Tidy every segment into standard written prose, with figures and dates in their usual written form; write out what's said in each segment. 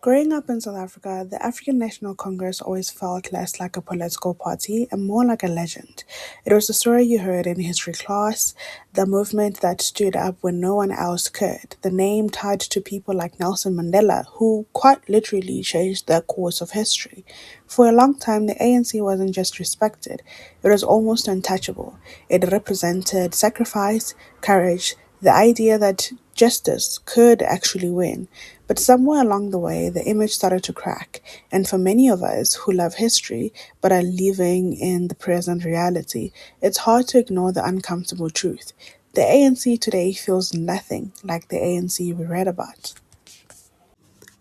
Growing up in South Africa, the African National Congress always felt less like a political party and more like a legend. It was the story you heard in history class, the movement that stood up when no one else could, the name tied to people like Nelson Mandela, who quite literally changed the course of history. For a long time, the ANC wasn't just respected, it was almost untouchable. It represented sacrifice, courage, the idea that justice could actually win. But somewhere along the way, the image started to crack, and for many of us who love history but are living in the present reality, it's hard to ignore the uncomfortable truth. The ANC today feels nothing like the ANC we read about.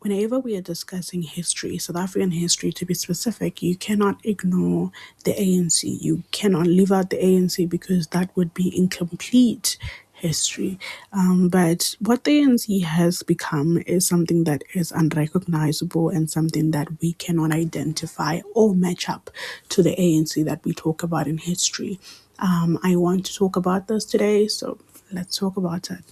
Whenever we are discussing history, South African history to be specific, you cannot ignore the ANC. You cannot leave out the ANC because that would be incomplete history. But what the ANC has become is something that is unrecognizable and something that we cannot identify or match up to the ANC that we talk about in history. I want to talk about this today, so let's talk about it.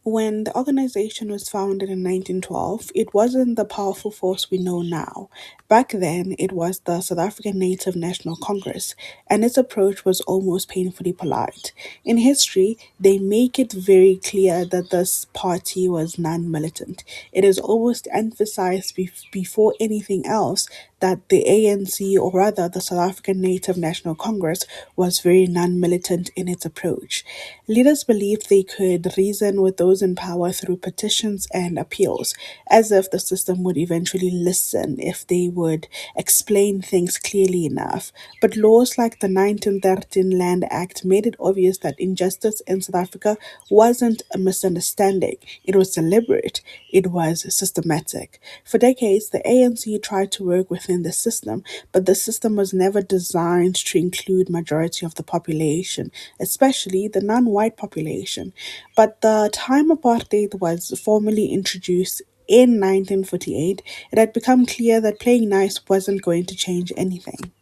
When the organization was founded in 1912, it wasn't the powerful force we know now. Back then, it was the South African Native National Congress, and its approach was almost painfully polite. In history, they make it very clear that this party was non militant. It is almost emphasized before anything else that the ANC, or rather the South African Native National Congress, was very non militant in its approach. Leaders believed they could reason with those in power through petitions and appeals, as if the system would eventually listen if they would explain things clearly enough. But laws like the 1913 Land Act made it obvious that injustice in South Africa wasn't a misunderstanding, it was deliberate, it was systematic. For decades, the ANC tried to work within the system, but the system was never designed to include majority of the population, especially the non-white population. But the time apartheid was formally introduced in 1948, it had become clear that playing nice wasn't going to change anything.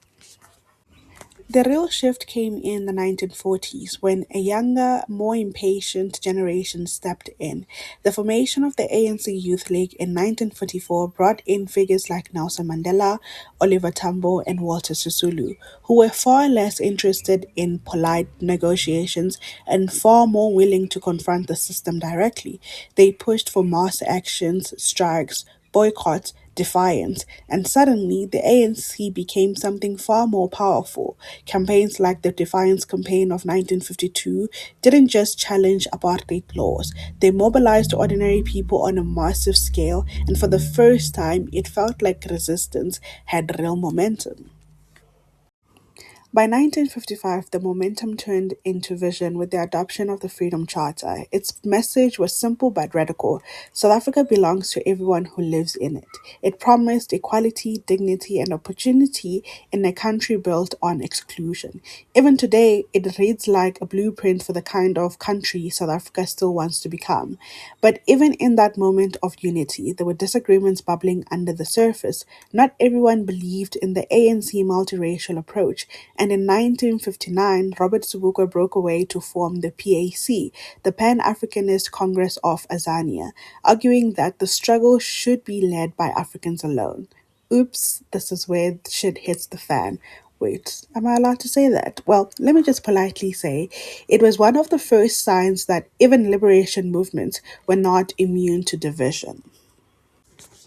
The real shift came in the 1940s when a younger, more impatient generation stepped in. The formation of the ANC Youth League in 1944 brought in figures like Nelson Mandela, Oliver Tambo, and Walter Sisulu, who were far less interested in polite negotiations and far more willing to confront the system directly. They pushed for mass actions, strikes, boycotts, defiance, and suddenly the ANC became something far more powerful. Campaigns like the Defiance Campaign of 1952 didn't just challenge apartheid laws, they mobilized ordinary people on a massive scale, and for the first time, it felt like resistance had real momentum. By 1955, the momentum turned into vision with the adoption of the Freedom Charter. Its message was simple but radical. South Africa belongs to everyone who lives in it. It promised equality, dignity, and opportunity in a country built on exclusion. Even today, it reads like a blueprint for the kind of country South Africa still wants to become. But even in that moment of unity, there were disagreements bubbling under the surface. Not everyone believed in the ANC multiracial approach, and in 1959, Robert Sobukwe broke away to form the PAC, the Pan Africanist Congress of Azania, arguing that the struggle should be led by Africans alone. Oops, this is where shit hits the fan. Wait, am I allowed to say that? Well, let me just politely say it was one of the first signs that even liberation movements were not immune to division.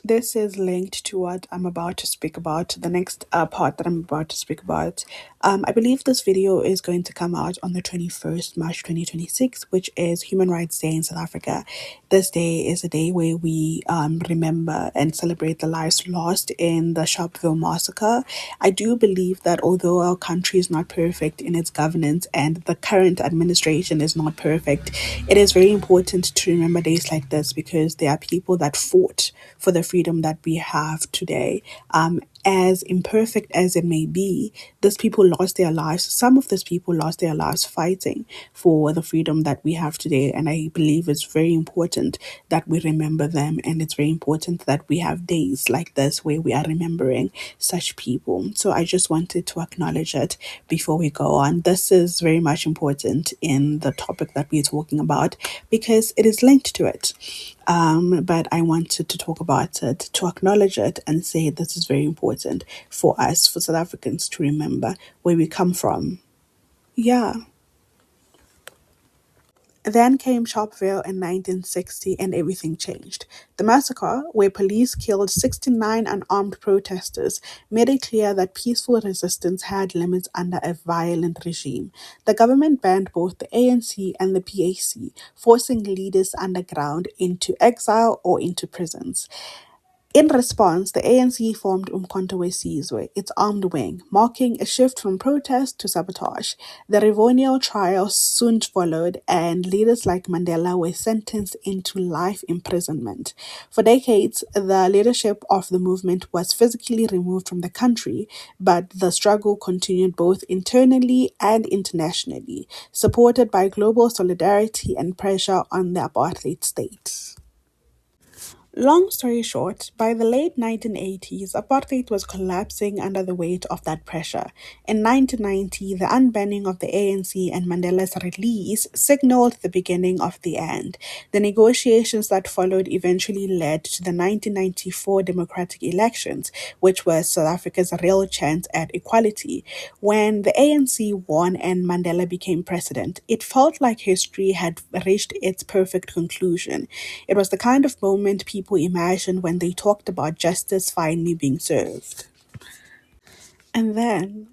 This is linked to what I'm about to speak about, the next part that I'm about to speak about. I believe this video is going to come out on the 21st March 2026, which is Human Rights Day in South Africa. This day is a day where we remember and celebrate the lives lost in the Sharpeville massacre. I do believe that although our country is not perfect in its governance and the current administration is not perfect, it is very important to remember days like this because there are people that fought for the freedom that we have today. as imperfect as it may be, these people lost their lives. Some of these people lost their lives fighting for the freedom that we have today. And I believe it's very important that we remember them. And it's very important that we have days like this where we are remembering such people. So I just wanted to acknowledge it before we go on. This is very much important in the topic that we're talking about because it is linked to it. But I wanted to talk about it, to acknowledge it, and say this is very important for us, for South Africans, to remember where we come from. Yeah. Then came Sharpeville in 1960 and everything changed. The massacre, where police killed 69 unarmed protesters, made it clear that peaceful resistance had limits under a violent regime. The government banned both the ANC and the PAC, forcing leaders underground into exile or into prisons. In response, the ANC formed Umkhonto weSizwe, its armed wing, marking a shift from protest to sabotage. The Rivonia trial soon followed, and leaders like Mandela were sentenced into life imprisonment. For decades, the leadership of the movement was physically removed from the country, but the struggle continued both internally and internationally, supported by global solidarity and pressure on the apartheid state. Long story short, by the late 1980s, apartheid was collapsing under the weight of that pressure. In 1990, the unbanning of the ANC and Mandela's release signaled the beginning of the end. The negotiations that followed eventually led to the 1994 democratic elections, which was South Africa's real chance at equality. When the ANC won and Mandela became president, it felt like history had reached its perfect conclusion. It was the kind of moment people imagined when they talked about justice finally being served. And then,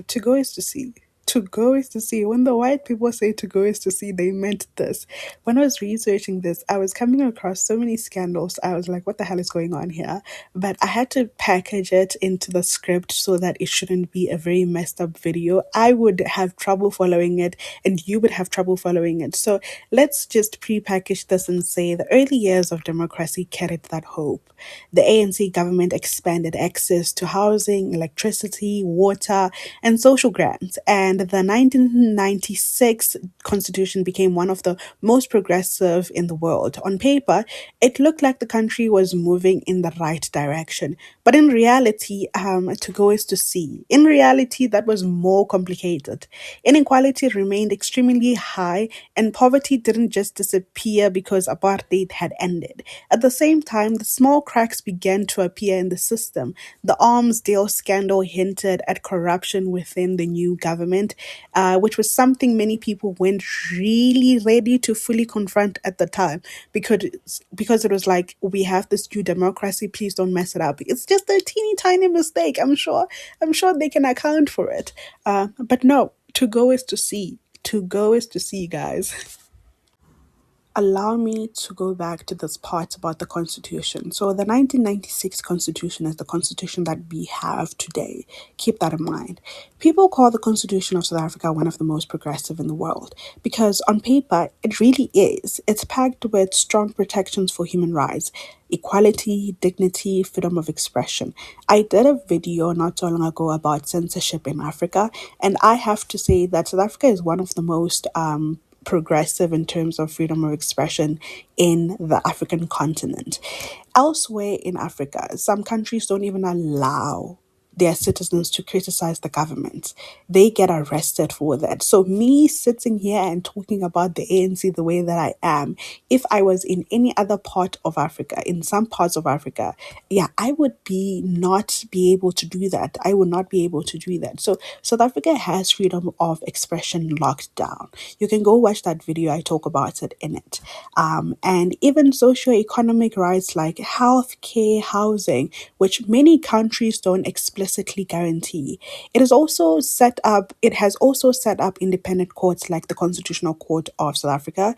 to go is to see. To go is to see. When the white people say to go is to see, they meant this. When I was researching this, I was coming across so many scandals. I was like, what the hell is going on here? But I had to package it into the script so that it shouldn't be a very messed up video. I would have trouble following it, and you would have trouble following it. So let's just pre-package this and say the early years of democracy carried that hope. The ANC government expanded access to housing, electricity, water, and social grants, and the 1996 constitution became one of the most progressive in the world. On paper, it looked like the country was moving in the right direction, but in reality, to go is to see. In reality, that was more complicated. Inequality remained extremely high, and poverty didn't just disappear because apartheid had ended. At the same time, the small cracks began to appear in the system. The arms deal scandal hinted at corruption within the new government, which was something many people weren't really ready to fully confront at the time because it was like, we have this new democracy, please don't mess it up. It's just a teeny tiny mistake. I'm sure they can account for it. But no, to go is to see. To go is to see, guys. Allow me to go back to this part about the Constitution. So, the 1996 Constitution is the Constitution that we have today. Keep that in mind. People call the Constitution of South Africa one of the most progressive in the world because, on paper, it really is. It's packed with strong protections for human rights, equality, dignity, freedom of expression. I did a video not so long ago about censorship in Africa, and I have to say that South Africa is one of the most progressive in terms of freedom of expression in the African continent. Elsewhere in Africa, some countries don't even allow their citizens to criticize the government. They get arrested for that. So me sitting here and talking about the ANC the way that I am, if I was in any other part of Africa, in some parts of Africa, yeah, I would be not be able to do that. I would not be able to do that. So South Africa has freedom of expression locked down. You can go watch that video. I talk about it in it. And even socio-economic rights like health care, housing, which many countries don't explicitly guarantee. It has also set up independent courts like the Constitutional Court of South Africa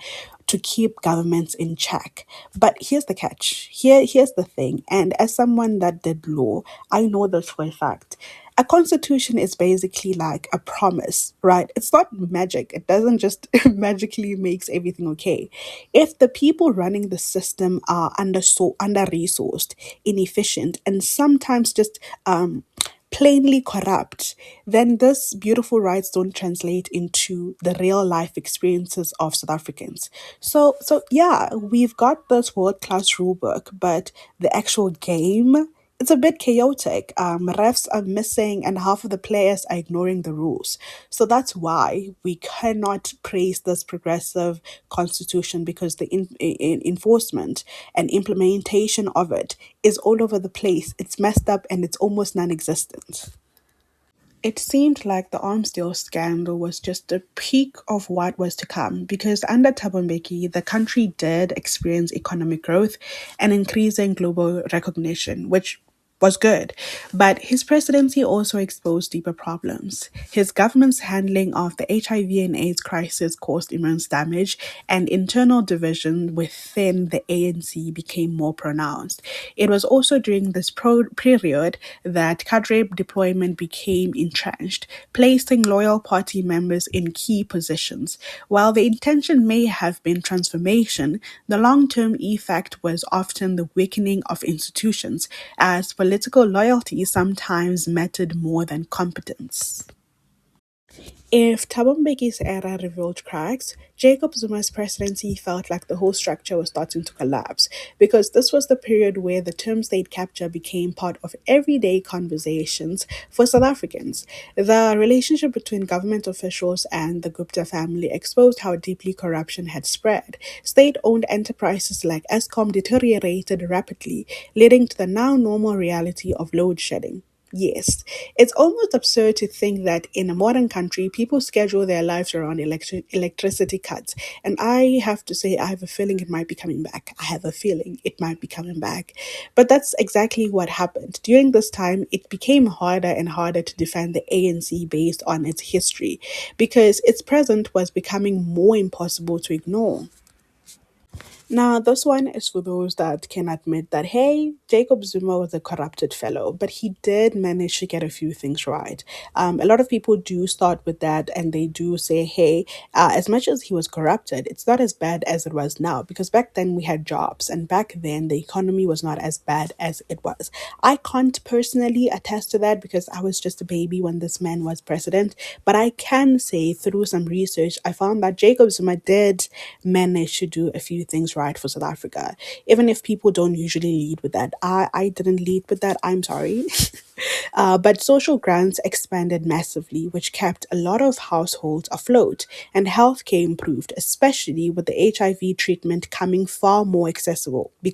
to keep governments in check. But here's the catch. Here's the thing. And as someone that did law, I know this for a fact. A constitution is basically like a promise, right? It's not magic. It doesn't just magically makes everything okay. If the people running the system are under resourced, inefficient, and sometimes just plainly corrupt, then this beautiful rights don't translate into the real life experiences of South Africans. So yeah, we've got this world class rule book, but the actual game, it's a bit chaotic. Refs are missing, and half of the players are ignoring the rules. So that's why we cannot praise this progressive constitution, because the enforcement and implementation of it is all over the place. It's messed up and it's almost non existent. It seemed like the arms deal scandal was just the peak of what was to come, because under Thabo Mbeki, the country did experience economic growth and increasing global recognition, which was good. But his presidency also exposed deeper problems. His government's handling of the HIV and AIDS crisis caused immense damage, and internal division within the ANC became more pronounced. It was also during this period that cadre deployment became entrenched, placing loyal party members in key positions. While the intention may have been transformation, the long term effect was often the weakening of institutions, as political loyalty sometimes mattered more than competence. If Thabo Mbeki's era revealed cracks, Jacob Zuma's presidency felt like the whole structure was starting to collapse, because this was the period where the term state capture became part of everyday conversations for South Africans. The relationship between government officials and the Gupta family exposed how deeply corruption had spread. State owned enterprises like Eskom deteriorated rapidly, leading to the now normal reality of load shedding. Yes, it's almost absurd to think that in a modern country, people schedule their lives around electricity cuts. And I have to say, I have a feeling it might be coming back. I have a feeling it might be coming back. But that's exactly what happened. During this time, it became harder and harder to defend the ANC based on its history, because its present was becoming more impossible to ignore. Now, this one is for those that can admit that, hey, Jacob Zuma was a corrupted fellow, but he did manage to get a few things right. A lot of people do start with that, and they do say, hey, as much as he was corrupted, it's not as bad as it was now, because back then we had jobs, and back then the economy was not as bad as it was. I can't personally attest to that because I was just a baby when this man was president, but I can say through some research, I found that Jacob Zuma did manage to do a few things right for South Africa, even if people don't usually lead with that. I didn't lead with that, I'm sorry. But social grants expanded massively, which kept a lot of households afloat, and healthcare improved, especially with the HIV treatment becoming far more accessible. There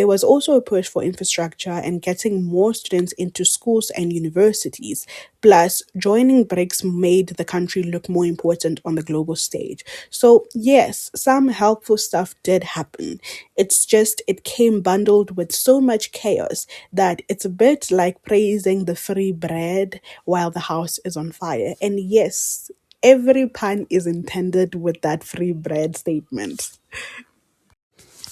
was also a push for infrastructure and getting more students into schools and universities. Plus, joining BRICS made the country look more important on the global stage. So, yes, some helpful stuff did happen. It's just it came bundled with so much chaos that it's a bit like praising the free bread while the house is on fire. And yes, every pun is intended with that free bread statement.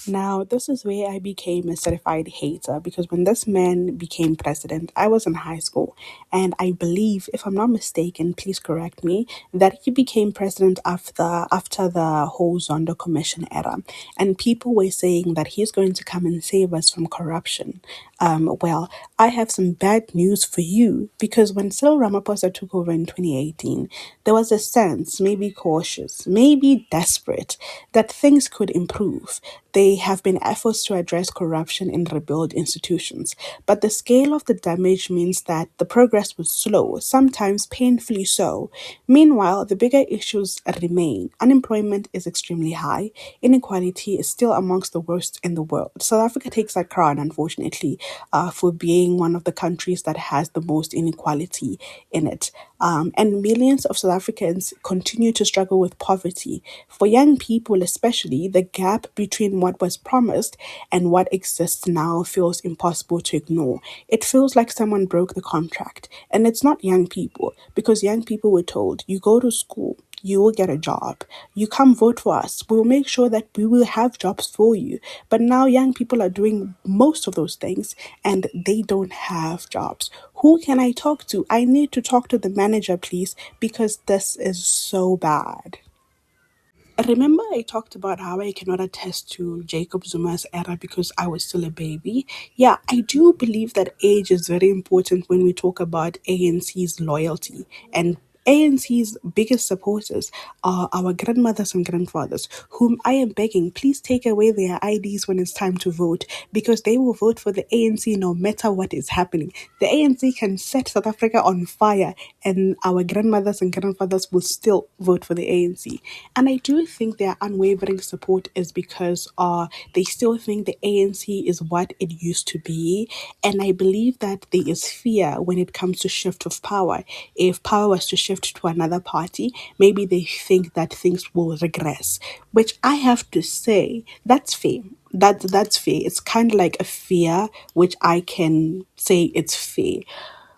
Now, this is where I became a certified hater, because when this man became president, I was in high school. And I believe, if I'm not mistaken, please correct me, that he became president after the whole Zondo Commission era. And people were saying that he's going to come and save us from corruption. Well, I have some bad news for you, because when Cyril Ramaphosa took over in 2018, there was a sense, maybe cautious, maybe desperate, that things could improve. There have been efforts to address corruption and rebuild institutions, but the scale of the damage means that the progress was slow, sometimes painfully so. Meanwhile, the bigger issues remain. Unemployment is extremely high, inequality is still amongst the worst in the world. South Africa takes that crown, unfortunately, for being one of the countries that has the most inequality in it. And millions of South Africans continue to struggle with poverty. For young people, especially, the gap between what was promised and what exists now feels impossible to ignore. It feels like someone broke the contract. And it's not young people, because young people were told, you go to school, you will get a job. You come vote for us. We'll make sure that we will have jobs for you. But now young people are doing most of those things and they don't have jobs. Who can I talk to? I need to talk to the manager, please, because this is so bad. Remember, I talked about how I cannot attest to Jacob Zuma's era because I was still a baby? Yeah, I do believe that age is very important when we talk about ANC's loyalty. And ANC's biggest supporters are our grandmothers and grandfathers, whom I am begging, please take away their IDs when it's time to vote because they will vote for the ANC no matter what is happening. The ANC can set South Africa on fire, and our grandmothers and grandfathers will still vote for the ANC. And I do think their unwavering support is because they still think the ANC is what it used to be. And I believe that there is fear when it comes to shift of power. If power was to shift to another party, maybe they think that things will regress, which I have to say, that's fair. That's fair. It's kind of like a fear, which I can say it's fair.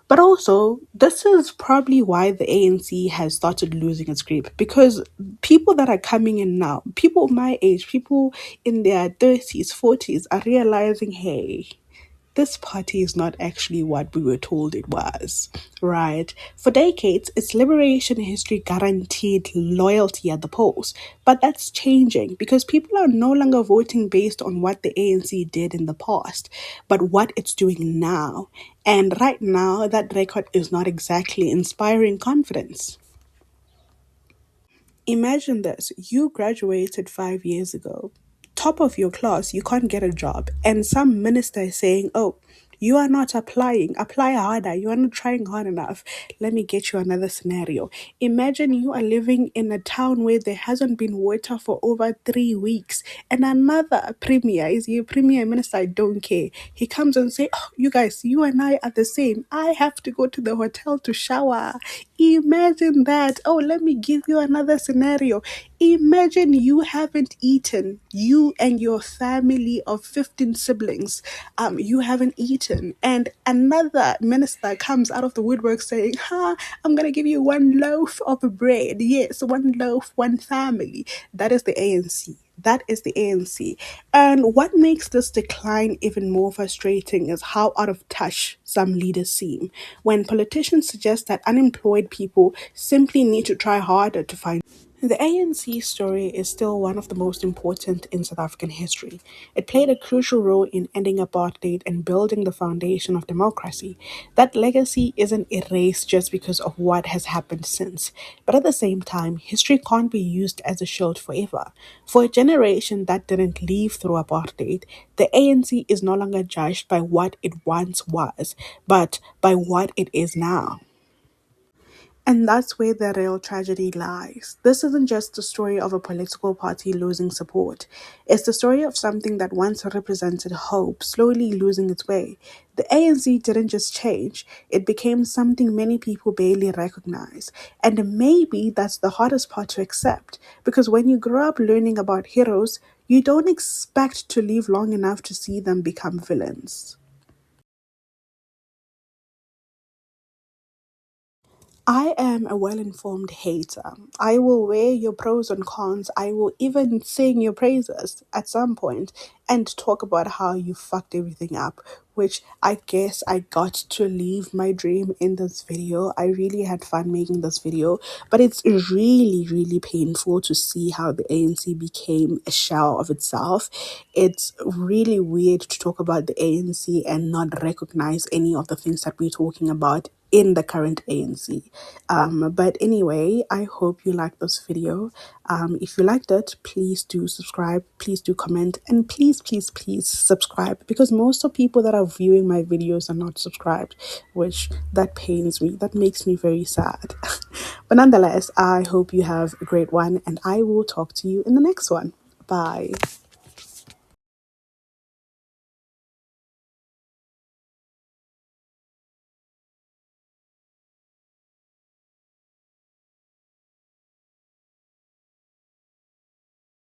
But also, this is probably why the ANC has started losing its grip because people that are coming in now, people my age, people in their 30s, 40s, are realizing, hey, this party is not actually what we were told it was, right? For decades, its liberation history guaranteed loyalty at the polls, but that's changing because people are no longer voting based on what the ANC did in the past, but what it's doing now. And right now, that record is not exactly inspiring confidence. Imagine this, you graduated 5 years ago, top of your class, you can't get a job, and some minister is saying, oh, you are not applying, apply harder, you are not trying hard enough. Let me get you another scenario. Imagine you are living in a town where there hasn't been water for over 3 weeks, and another premier is your premier minister, I don't care. He comes and say, oh, you guys, you and I are the same. I have to go to the hotel to shower. Imagine that. Oh, let me give you another scenario. Imagine you haven't eaten, you and your family of 15 siblings, you haven't eaten, and another minister comes out of the woodwork saying, I'm gonna give you one loaf of bread. Yes, one loaf, one family. That is the ANC. That is the ANC. And what makes this decline even more frustrating is how out of touch some leaders seem. When politicians suggest that unemployed people simply need to try harder to find. The ANC story is still one of the most important in South African history. It played a crucial role in ending apartheid and building the foundation of democracy. That legacy isn't erased just because of what has happened since. But at the same time, history can't be used as a shield forever. For a generation that didn't live through apartheid, the ANC is no longer judged by what it once was, but by what it is now. And that's where the real tragedy lies. This isn't just the story of a political party losing support. It's the story of something that once represented hope slowly losing its way. The ANC didn't just change, it became something many people barely recognize. And maybe that's the hardest part to accept. Because when you grow up learning about heroes, you don't expect to live long enough to see them become villains. I am a well informed hater. I will weigh your pros and cons. I will even sing your praises at some point and talk about how you fucked everything up, which I guess I got to leave my dream in this video. I really had fun making this video, but it's really, really painful to see how the ANC became a shell of itself. It's really weird to talk about the ANC and not recognize any of the things that we're talking about in the current ANC. But anyway, I hope you liked this video. If you liked it, please do subscribe, please do comment, and please, please, please subscribe because most of people that are viewing my videos are not subscribed, which that pains me. That makes me very sad. But nonetheless, I hope you have a great one, and I will talk to you in the next one. Bye.